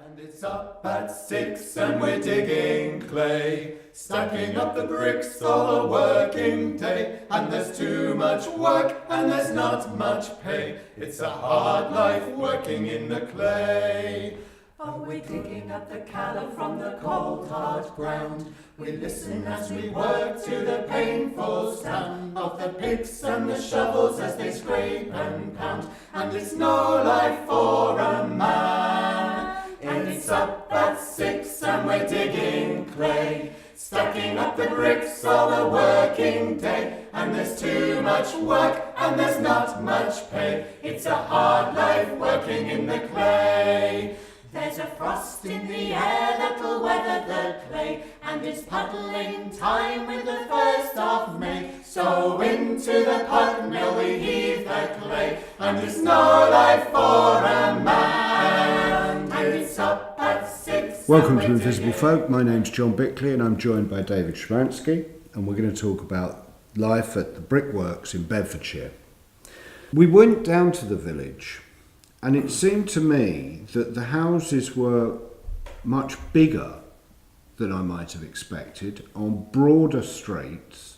And it's up at 6 and we're digging clay, stacking up the bricks all a working day. And there's too much work and there's not much pay. It's a hard life working in the clay. Oh, we're digging up the callow from the cold hard ground. We listen as we work to the painful sound of the picks and the shovels as they scrape and pound. And it's no life for a man. And it's up at 6 and we're digging clay, stacking up the bricks all a working day. And there's too much work and there's not much pay. It's a hard life working in the clay. There's a frost in the air that'll weather the clay, and it's puddling time with the 1st of May. So into the pug mill we heave the clay, and it's no life for a man. And it's up at 6. Welcome to Invisible Folk. My name's John Bickley and I'm joined by David Szymanski, and we're going to talk about life at the Brickworks in Bedfordshire. We went down to the village, and it seemed to me that the houses were much bigger than I might have expected, on broader streets,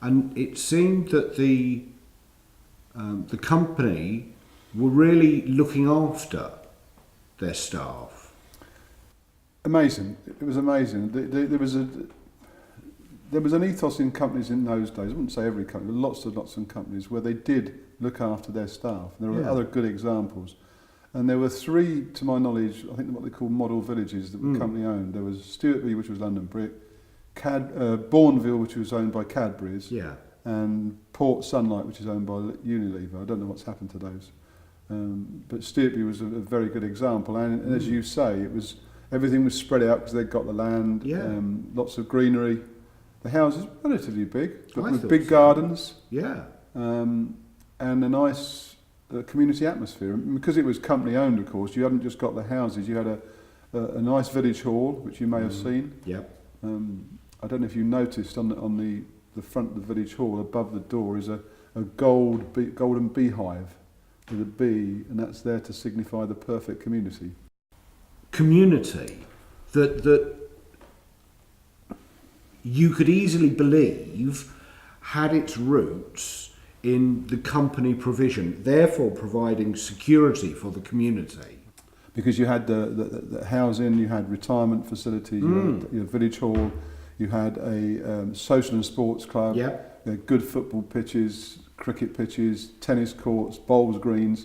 and it seemed that the company were really looking after their staff. Amazing. It was amazing. There was an ethos in companies in those days. I wouldn't say every company, but lots of companies where they did look after their staff. There were other good examples. And there were 3, to my knowledge, I think what they call model villages that were company owned. There was Stewartby, which was London Brick, Bourneville, which was owned by Cadbury's, and Port Sunlight, which is owned by Unilever. I don't know what's happened to those. But Stewartby was a very good example. And as you say, everything was spread out because they'd got the land, lots of greenery. The house is relatively big, but with big gardens. And a nice community atmosphere. And because it was company owned, of course, you hadn't just got the houses, you had a nice village hall, which you may have seen. I don't know if you noticed on the front of the village hall, above the door, is a golden beehive with a bee, and that's there to signify the perfect community. Community that you could easily believe had its roots in the company provision, therefore providing security for the community. Because you had the housing, you had retirement facilities, you had your village hall, you had a social and sports club, you had good football pitches, cricket pitches, tennis courts, bowls greens.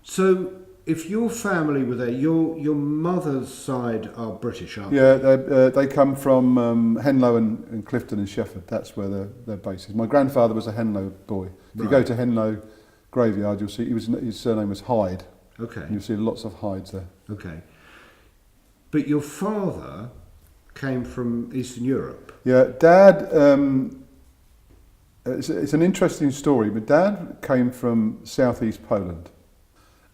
So if your family were there, your mother's side are British, aren't they? Yeah, they come from Henlow and Clifton and Shefford. That's where their base is. My grandfather was a Henlow boy. If you go to Henlow graveyard, you'll see his surname was Hyde. Okay. And you'll see lots of Hydes there. Okay. But your father came from Eastern Europe. Yeah, Dad. It's an interesting story. But Dad came from southeast Poland.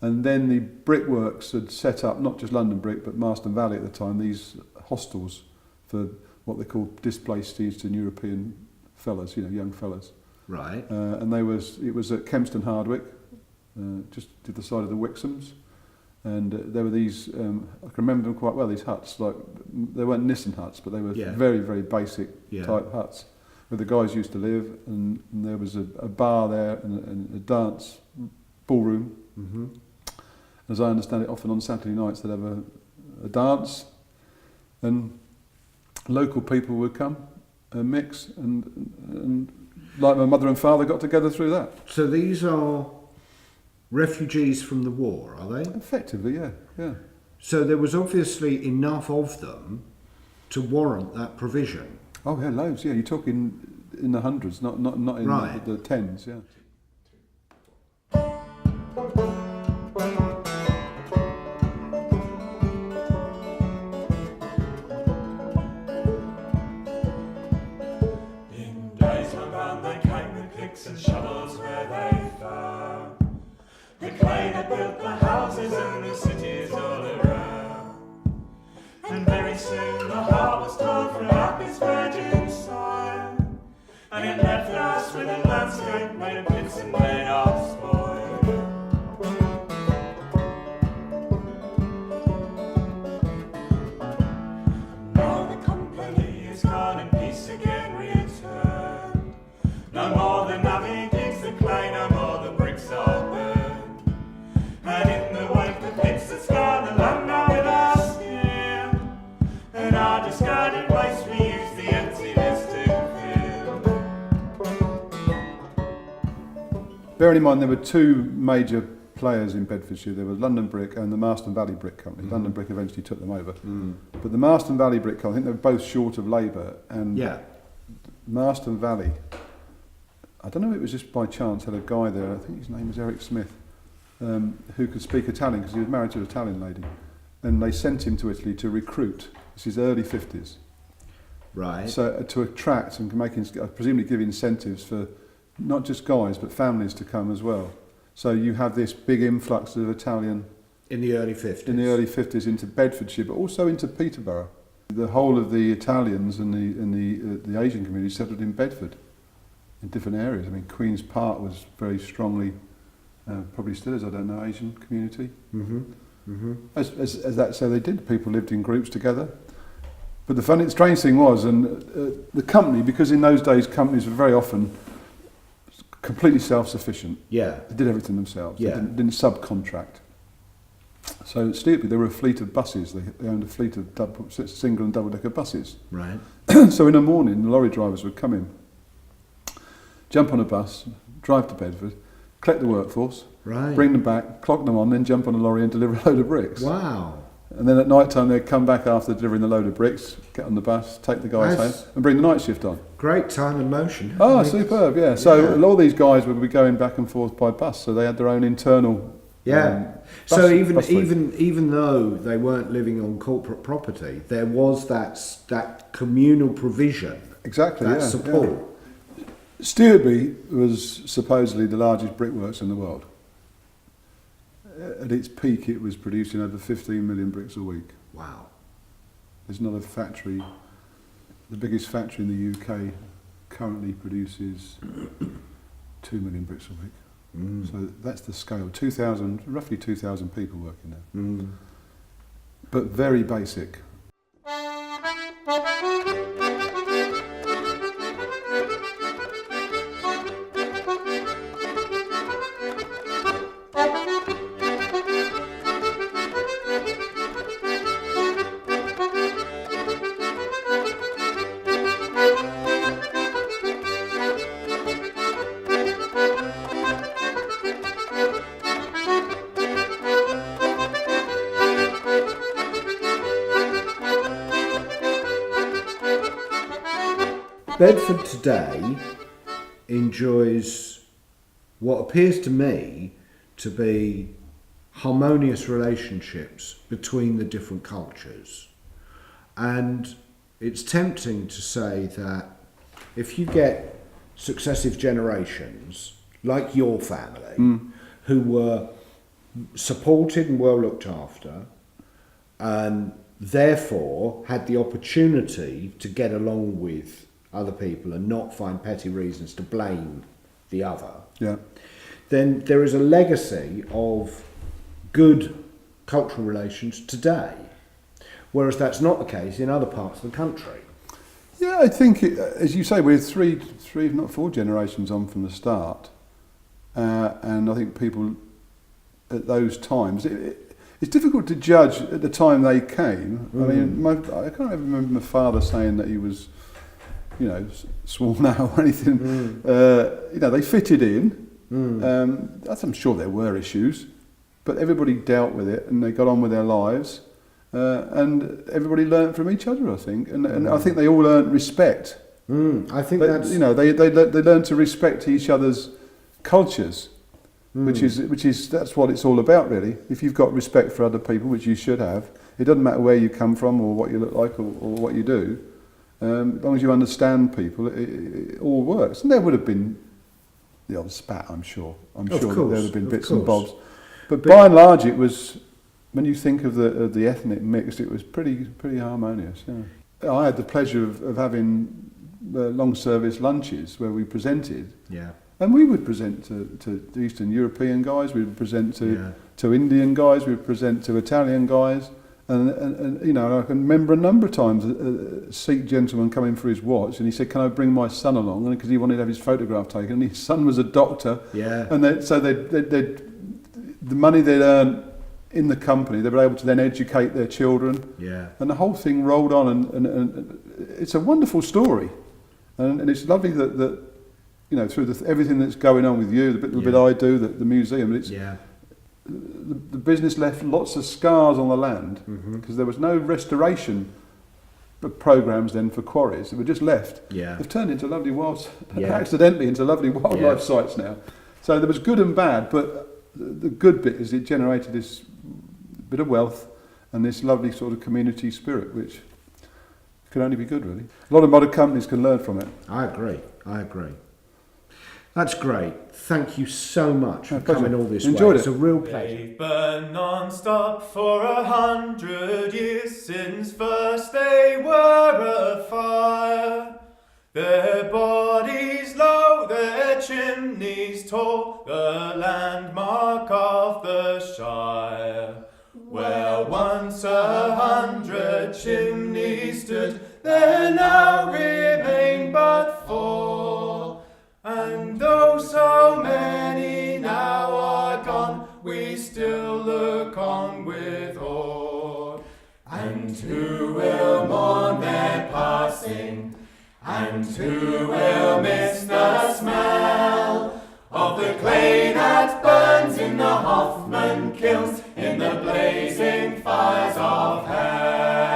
And then the Brickworks had set up, not just London Brick, but Marston Valley at the time, these hostels for what they call displaced Eastern European fellas, young fellas. Right. And it was at Kempston Hardwick, just to the side of the Wixoms. And there were these, I can remember them quite well, these huts. Like they weren't Nissen huts, but they were very, very basic type huts where the guys used to live. And there was a bar there and a dance ballroom. Mm-hmm. As I understand it, often on Saturday nights they'd have a dance, and local people would come and mix, and like my mother and father got together through that. So these are refugees from the war, are they? Effectively, yeah. So there was obviously enough of them to warrant that provision. Oh yeah, loads. Yeah, you're talking in the hundreds, not in the tens. Yeah. And shovels where they found the clay that built the houses and the cities all around. And very soon the harvest time from up its virgin soil, and it left us with a landscape made of bits and made of spoil. Bearing in mind there were two major players in Bedfordshire. There was London Brick and the Marston Valley Brick Company. London Brick eventually took them over. But the Marston Valley Brick Company, I think they were both short of labour, and Marston Valley, I don't know if it was just by chance, had a guy there, I think his name was Eric Smith, who could speak Italian because he was married to an Italian lady. And they sent him to Italy to recruit. This is early 50s. Right. So to attract and presumably give incentives for not just guys but families to come as well. So you have this big influx of Italian in the early 50s. In the early 50s into Bedfordshire, but also into Peterborough. The whole of the Italians and the Asian community settled in Bedford, in different areas. I mean, Queen's Park was very strongly, probably still is, I don't know, Asian community. As that, so they did. People lived in groups together. But the strange thing was, and the company, because in those days companies were very often completely self-sufficient. Yeah. They did everything themselves. Yeah. They didn't subcontract. So at Stewartby, there were a fleet of buses. They owned a fleet of single and double-decker buses. Right. So in the morning, the lorry drivers would come in, jump on a bus, drive to Bedford, collect the workforce, right, bring them back, clock them on, then jump on a lorry and deliver a load of bricks. Wow. And then at night time, they'd come back after delivering the load of bricks, get on the bus, take the guys home, and bring the night shift on. Great time and motion. Oh, superb, yeah. So all these guys would be going back and forth by bus, so they had their own internal so even though they weren't living on corporate property, there was that communal provision. Exactly, that support. Yeah. Stewartby was supposedly the largest brickworks in the world. At its peak, it was producing over 15 million bricks a week. Wow. There's not a factory. The biggest factory in the UK currently produces 2 million bricks a week. So that's the scale. Roughly 2,000 people working there. But very basic. Bedford today enjoys what appears to me to be harmonious relationships between the different cultures. And it's tempting to say that if you get successive generations, like your family, who were supported and well looked after, and therefore had the opportunity to get along with other people and not find petty reasons to blame the other, then there is a legacy of good cultural relations today, whereas that's not the case in other parts of the country. Yeah, I think, as you say, we're three, if not four generations on from the start, and I think people at those times, it's difficult to judge at the time they came. I mean, I can't ever remember my father saying that he was, sworn out or anything. They fitted in. I'm sure there were issues, but everybody dealt with it and they got on with their lives, and everybody learnt from each other, I think, and I think they all earned respect. I think that's they learned to respect each other's cultures, which is that's what it's all about, really. If you've got respect for other people, which you should have, it doesn't matter where you come from or what you look like or what you do. As long as you understand people, it all works. And there would have been the odd spat, I'm sure. I'm sure that there would have been bits and bobs. But by and large, it was, when you think of the ethnic mix, it was pretty harmonious. Yeah. I had the pleasure of having long service lunches where we presented. Yeah. And we would present to Eastern European guys, we would present to Indian guys, we would present to Italian guys. And I can remember a number of times a Sikh gentleman coming for his watch, and he said, "Can I bring my son along?" And because he wanted to have his photograph taken, and his son was a doctor. Yeah. And the money they'd earn in the company, they were able to then educate their children. Yeah. And the whole thing rolled on, and it's a wonderful story, and it's lovely that you know, through everything that's going on with you, the little bit I do, the museum. It's the business left lots of scars on the land because there was no restoration programs then for quarries. They were just left. Yeah. They've turned into lovely accidentally into lovely wildlife sites now. So there was good and bad, but the good bit is it generated this bit of wealth and this lovely sort of community spirit, which can only be good, really. A lot of modern companies can learn from it. I agree. That's great. Thank you so much for coming all this Enjoyed way. it. It's a real pleasure. They've burned non-stop for 100 years since first they were afire. Their bodies low, their chimneys tall, the landmark of the Shire. Where once 100 chimneys stood, there now remain but 4. And though so many now are gone, we still look on with awe. And who will mourn their passing? And who will miss the smell of the clay that burns in the Hoffman kilns, in the blazing fires of hell?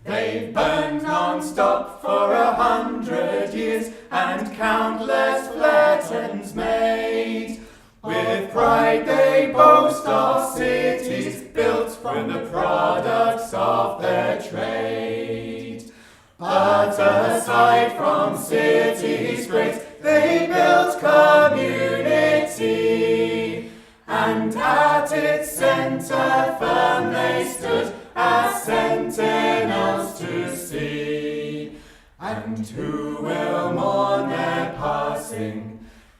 They've burned non-stop for 100 years, and countless flatens made. With pride they boast of cities built from the products of their trade. But aside from cities great, they built community, and at its centre firm they stood as sentinels to see. And who will mourn their passing?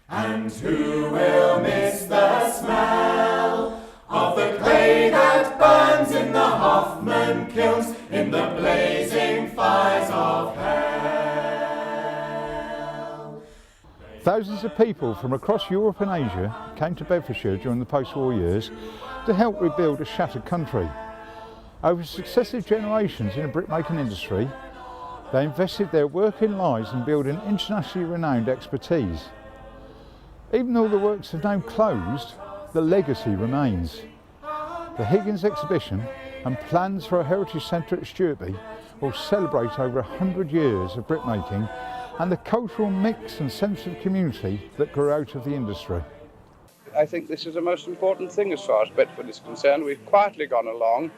And who will miss the smell of the clay that burns in the Hoffman kilns, in the blazing fires of hell? Thousands of people from across Europe and Asia came to Bedfordshire during the post-war years to help rebuild a shattered country. Over successive generations in the brickmaking industry, they invested their working lives in building internationally renowned expertise. Even though the works are now closed, the legacy remains. The Higgins exhibition and plans for a heritage centre at Stewartby will celebrate over 100 years of brickmaking and the cultural mix and sense of community that grew out of the industry. I think this is the most important thing as far as Bedford is concerned. We've quietly gone along.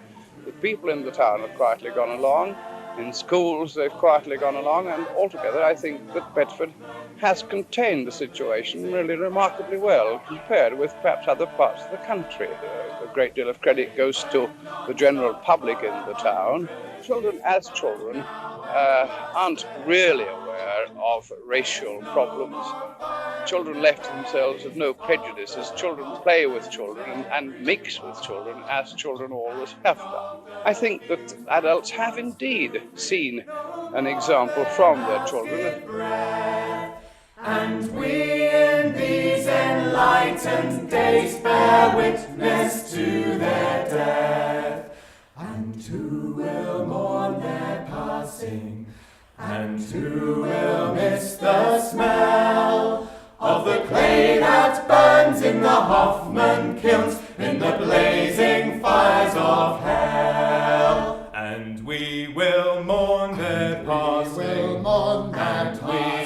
The people in the town have quietly gone along. In schools, they've quietly gone along, and altogether I think that Bedford has contained the situation really remarkably well compared with perhaps other parts of the country. A great deal of credit goes to the general public in the town. Children, as children, aren't really aware of racial problems. Children left to themselves have no prejudices. Children play with children and mix with children, as children always have done. I think that adults have indeed seen an example from their children. And we in these enlightened days bear witness to their death. And who will mourn their passing? And who will miss the smell of the clay that burns in the Hoffman kilns, in the blazing fires of hell? And we will mourn their passing, and we